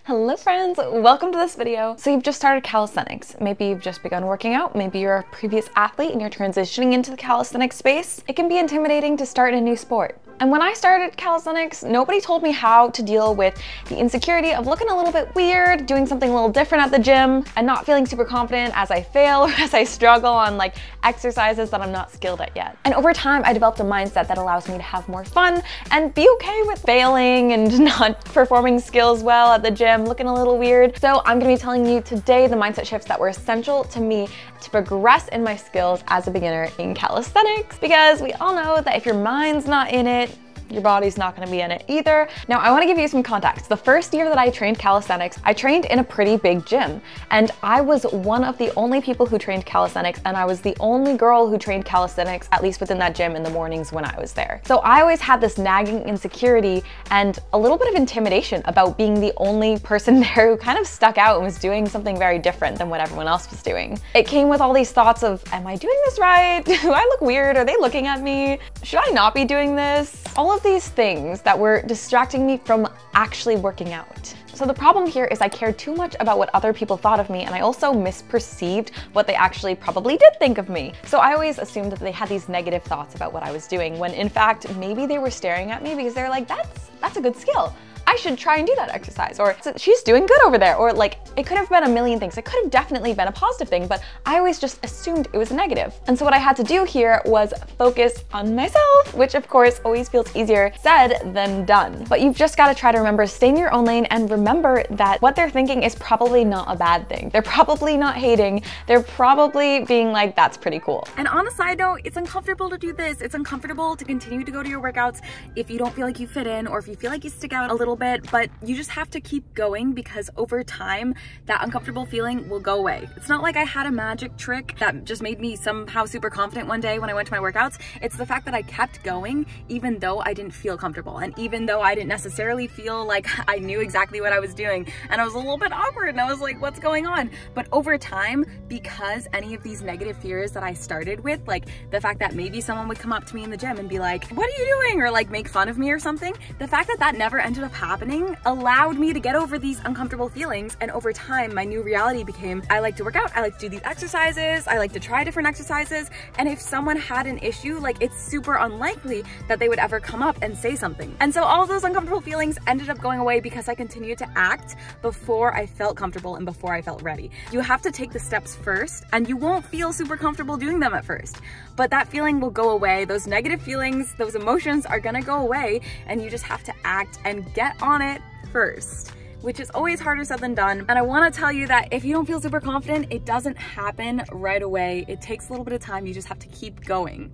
Hello friends, welcome to this video. So you've just started calisthenics. Maybe you've just begun working out. Maybe you're a previous athlete and you're transitioning into the calisthenics space. It can be intimidating to start a new sport. And when I started calisthenics, nobody told me how to deal with the insecurity of looking a little bit weird, doing something a little different at the gym, and not feeling super confident as I fail or as I struggle on like exercises that I'm not skilled at yet. And over time, I developed a mindset that allows me to have more fun and be okay with failing and not performing skills well at the gym, looking a little weird. So I'm gonna be telling you today the mindset shifts that were essential to me to progress in my skills as a beginner in calisthenics, because we all know that if your mind's not in it, your body's not gonna be in it either. Now, I wanna give you some context. The first year that I trained calisthenics, I trained in a pretty big gym, and I was one of the only people who trained calisthenics, and I was the only girl who trained calisthenics, at least within that gym in the mornings when I was there. So I always had this nagging insecurity and a little bit of intimidation about being the only person there who kind of stuck out and was doing something very different than what everyone else was doing. It came with all these thoughts of, am I doing this right? Do I look weird? Are they looking at me? Should I not be doing this? All of these things that were distracting me from actually working out. So the problem here is I cared too much about what other people thought of me, and I also misperceived what they actually probably did think of me. So I always assumed that they had these negative thoughts about what I was doing, when in fact, maybe they were staring at me because they're like, that's a good skill. I should try and do that exercise, or she's doing good over there, or like, it could have been a million things. It could have definitely been a positive thing, but I always just assumed it was negative. And so what I had to do here was focus on myself, which of course always feels easier said than done. But you've just got to try to remember, stay in your own lane and remember that what they're thinking is probably not a bad thing. They're probably not hating. They're probably being like, that's pretty cool. And on a side note, it's uncomfortable to do this. It's uncomfortable to continue to go to your workouts if you don't feel like you fit in, or if you feel like you stick out a little bit, but you just have to keep going, because over time that uncomfortable feeling will go away. It's not like I had a magic trick that just made me somehow super confident one day when I went to my workouts. It's the fact that I kept going even though I didn't feel comfortable, and even though I didn't necessarily feel like I knew exactly what I was doing, and I was a little bit awkward and I was like, what's going on? But over time, because any of these negative fears that I started with, like the fact that maybe someone would come up to me in the gym and be like, what are you doing? Or like make fun of me or something, the fact that that never ended up happening allowed me to get over these uncomfortable feelings. And over time, my new reality became, I like to work out, I like to do these exercises, I like to try different exercises. And if someone had an issue, like it's super unlikely that they would ever come up and say something. And so all of those uncomfortable feelings ended up going away because I continued to act before I felt comfortable and before I felt ready. You have to take the steps first, and you won't feel super comfortable doing them at first, but that feeling will go away. Those negative feelings, those emotions are gonna go away, and you just have to act and get on it first, which is always harder said than done. And I want to tell you that if you don't feel super confident, it doesn't happen right away. It takes a little bit of time. You just have to keep going.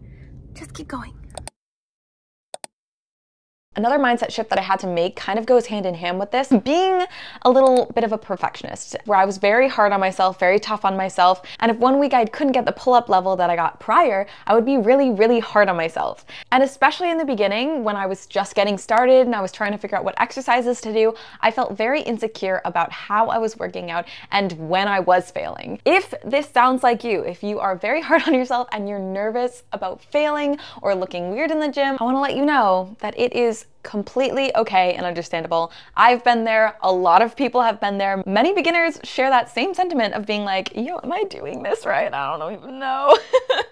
Just keep going. Another mindset shift that I had to make kind of goes hand in hand with this, being a little bit of a perfectionist, where I was very hard on myself, very tough on myself. And if one week I couldn't get the pull-up level that I got prior, I would be really, really hard on myself. And especially in the beginning, when I was just getting started and I was trying to figure out what exercises to do, I felt very insecure about how I was working out and when I was failing. If this sounds like you, if you are very hard on yourself and you're nervous about failing or looking weird in the gym, I want to let you know that it is completely okay and understandable. I've been there. A lot of people have been there. Many beginners share that same sentiment of being like, yo, am I doing this right? I don't even know.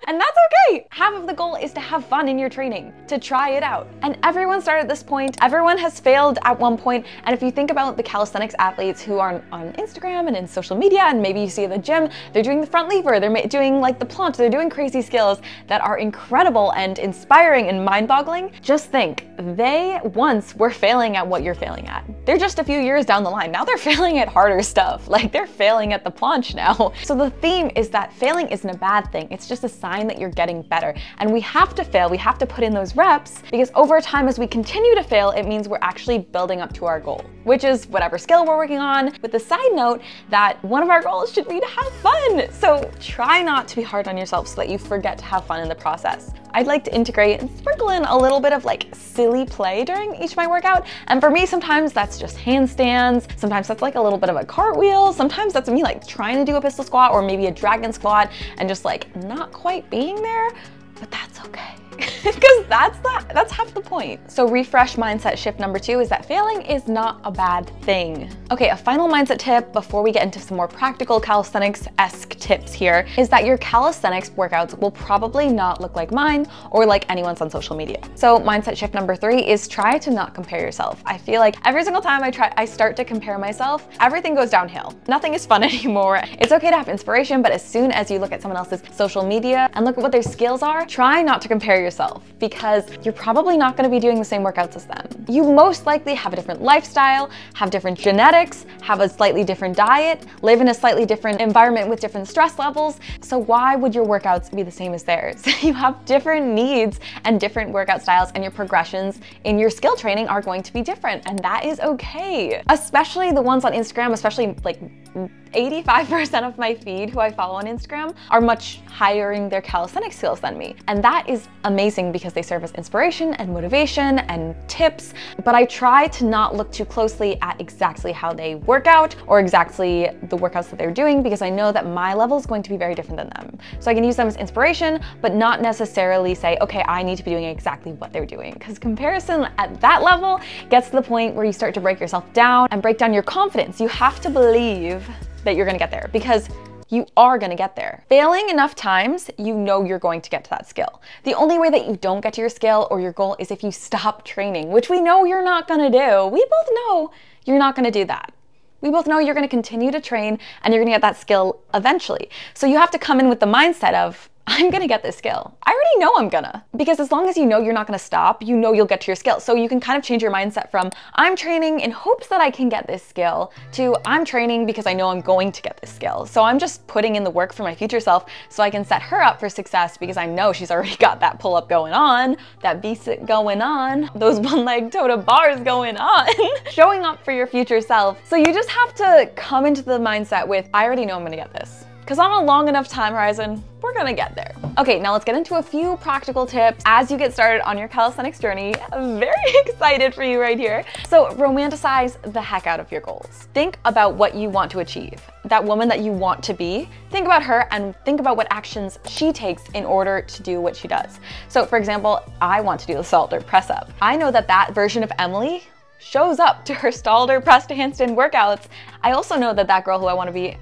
And that's okay. Half of the goal is to have fun in your training, to try it out. And everyone started at this point. Everyone has failed at one point. And if you think about the calisthenics athletes who are on Instagram and in social media, and maybe you see at the gym, they're doing the front lever, they're doing like the planche, they're doing crazy skills that are incredible and inspiring and mind-boggling. Just think, they once were failing at what you're failing at. They're just a few years down the line. Now they're failing at harder stuff. Like they're failing at the planche now. So the theme is that failing isn't a bad thing. It's just a sign that you're getting better. And we have to fail. We have to put in those reps, because over time, as we continue to fail, it means we're actually building up to our goal, which is whatever skill we're working on, with the side note that one of our goals should be to have fun. So try not to be hard on yourself so that you forget to have fun in the process. I'd like to integrate and sprinkle in a little bit of like silly play during each of my workout. And for me, sometimes that's just handstands. Sometimes that's like a little bit of a cartwheel. Sometimes that's me like trying to do a pistol squat or maybe a dragon squat and just like not quite being there, but that's okay. because that's half the point. So refresh mindset shift number 2 is that failing is not a bad thing. Okay, a final mindset tip before we get into some more practical calisthenics-esque tips here is that your calisthenics workouts will probably not look like mine or like anyone's on social media. So mindset shift number 3 is try to not compare yourself. I feel like every single time I start to compare myself, everything goes downhill. Nothing is fun anymore. It's okay to have inspiration, but as soon as you look at someone else's social media and look at what their skills are, try not to compare yourself because you're probably not going to be doing the same workouts as them. You most likely have a different lifestyle, have different genetics, have a slightly different diet, live in a slightly different environment with different stress levels. So why would your workouts be the same as theirs? You have different needs and different workout styles, and your progressions in your skill training are going to be different, and that is okay. Especially the ones on Instagram, especially like 85% of my feed who I follow on Instagram are much higher in their calisthenics skills than me. And that is amazing because they serve as inspiration and motivation and tips, but I try to not look too closely at exactly how they work out or exactly the workouts that they're doing because I know that my level is going to be very different than them. So I can use them as inspiration, but not necessarily say, okay, I need to be doing exactly what they're doing, because comparison at that level gets to the point where you start to break yourself down and break down your confidence. You have to believe that you're gonna get there because you are gonna get there. Failing enough times, you know you're going to get to that skill. The only way that you don't get to your skill or your goal is if you stop training, which we know you're not gonna do. We both know you're not gonna do that. We both know you're gonna continue to train and you're gonna get that skill eventually. So you have to come in with the mindset of, I'm gonna get this skill. I already know I'm gonna. Because as long as you know you're not gonna stop, you know you'll get to your skill. So you can kind of change your mindset from, I'm training in hopes that I can get this skill, to I'm training because I know I'm going to get this skill. So I'm just putting in the work for my future self so I can set her up for success because I know she's already got that pull-up going on, that V-sit going on, those one-leg toe-to bars going on, showing up for your future self. So you just have to come into the mindset with, I already know I'm gonna get this. Because on a long enough time horizon, we're gonna get there. Okay, now let's get into a few practical tips as you get started on your calisthenics journey. I'm very excited for you right here. So romanticize the heck out of your goals. Think about what you want to achieve. That woman that you want to be, think about her and think about what actions she takes in order to do what she does. So for example, I want to do the Stalder press up. I know that that version of Emily shows up to her Stalder press to handstand workouts. I also know that that girl who I want to be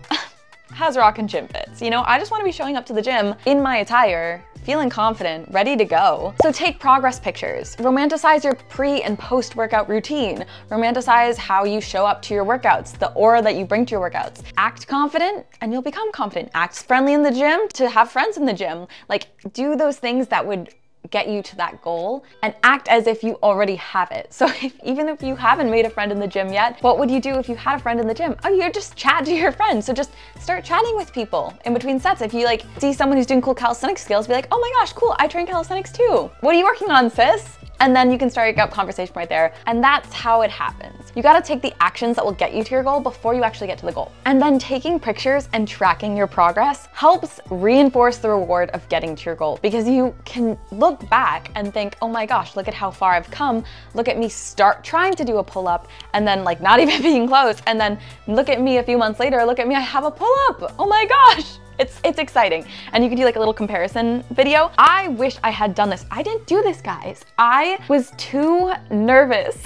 has rockin' gym fits. You know, I just want to be showing up to the gym in my attire, feeling confident, ready to go. So take progress pictures. Romanticize your pre and post workout routine. Romanticize how you show up to your workouts, the aura that you bring to your workouts. Act confident and you'll become confident. Act friendly in the gym to have friends in the gym. Like, do those things that would get you to that goal and act as if you already have it. So even if you haven't made a friend in the gym yet, what would you do if you had a friend in the gym? Oh, you just chat to your friends. So just start chatting with people in between sets. If you like see someone who's doing cool calisthenics skills, be like, oh my gosh, cool, I train calisthenics too. What are you working on, sis? And then you can start up conversation right there. And that's how it happens. You gotta take the actions that will get you to your goal before you actually get to the goal. And then taking pictures and tracking your progress helps reinforce the reward of getting to your goal, because you can look back and think, oh my gosh, look at how far I've come. Look at me start trying to do a pull-up and then like not even being close. And then look at me a few months later, look at me, I have a pull-up. Oh my gosh. It's exciting. And you can do like a little comparison video. I wish I had done this. I didn't do this, guys. I was too nervous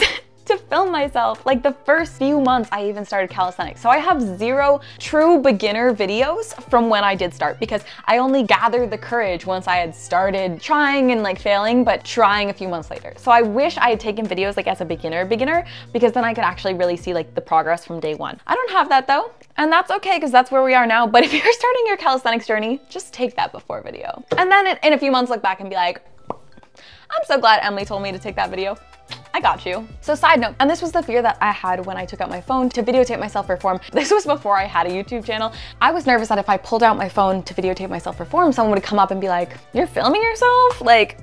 to film myself. Like the first few months I even started calisthenics. So I have 0 true beginner videos from when I did start, because I only gathered the courage once I had started trying and like failing, but trying a few months later. So I wish I had taken videos like as a beginner, because then I could actually really see like the progress from day one. I don't have that though. And that's okay, because that's where we are now. But if you're starting your calisthenics journey, just take that before video. And then in a few months, look back and be like, I'm so glad Emily told me to take that video. I got you. So side note, and this was the fear that I had when I took out my phone to videotape myself perform. This was before I had a YouTube channel. I was nervous that if I pulled out my phone to videotape myself perform, someone would come up and be like, you're filming yourself? Like,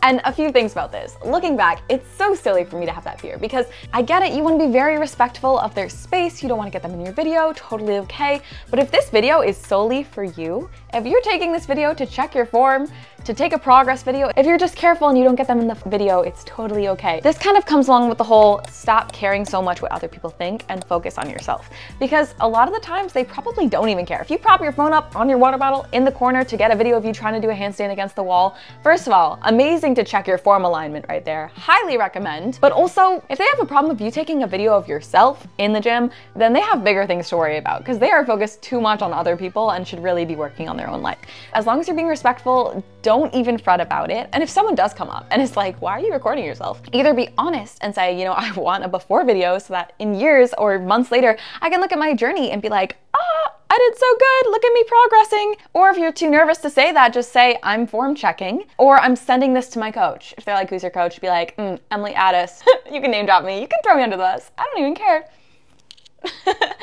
and a few things about this. Looking back, it's so silly for me to have that fear, because I get it, you want to be very respectful of their space, you don't want to get them in your video, totally okay. But if this video is solely for you, if you're taking this video to check your form, to take a progress video. If you're just careful and you don't get them in the video, it's totally okay. This kind of comes along with the whole stop caring so much what other people think and focus on yourself. Because a lot of the times they probably don't even care. If you prop your phone up on your water bottle in the corner to get a video of you trying to do a handstand against the wall, first of all, amazing to check your form alignment right there. Highly recommend. But also, if they have a problem with you taking a video of yourself in the gym, then they have bigger things to worry about because they are focused too much on other people and should really be working on their own life. As long as you're being respectful, don't even fret about it. And if someone does come up and is like, why are you recording yourself? Either be honest and say, you know, I want a before video so that in years or months later, I can look at my journey and be like, I did so good, look at me progressing. Or if you're too nervous to say that, just say, I'm form checking, or I'm sending this to my coach. If they're like, who's your coach? Be like, Emily Addis. You can name drop me, you can throw me under the bus. I don't even care.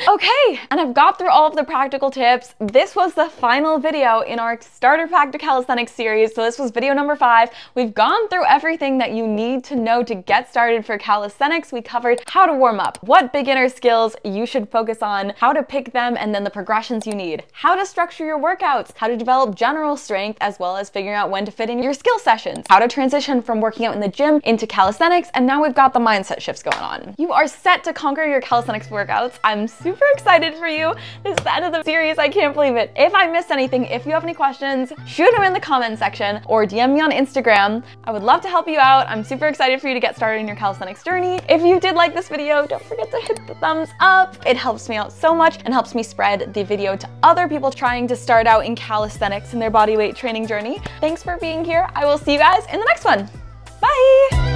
Okay, and I've got through all of the practical tips. This was the final video in our Starter Pack to Calisthenics series, so this was video number 5. We've gone through everything that you need to know to get started for calisthenics. We covered how to warm up, what beginner skills you should focus on, how to pick them, and then the progressions you need, how to structure your workouts, how to develop general strength, as well as figuring out when to fit in your skill sessions, how to transition from working out in the gym into calisthenics, and now we've got the mindset shifts going on. You are set to conquer your calisthenics workouts. I'm super excited for you. This is the end of the series. I can't believe it. If I missed anything, if you have any questions, shoot them in the comment section or DM me on Instagram. I would love to help you out. I'm super excited for you to get started in your calisthenics journey. If you did like this video, don't forget to hit the thumbs up. It helps me out so much and helps me spread the video to other people trying to start out in calisthenics in their bodyweight training journey. Thanks for being here. I will see you guys in the next one. Bye.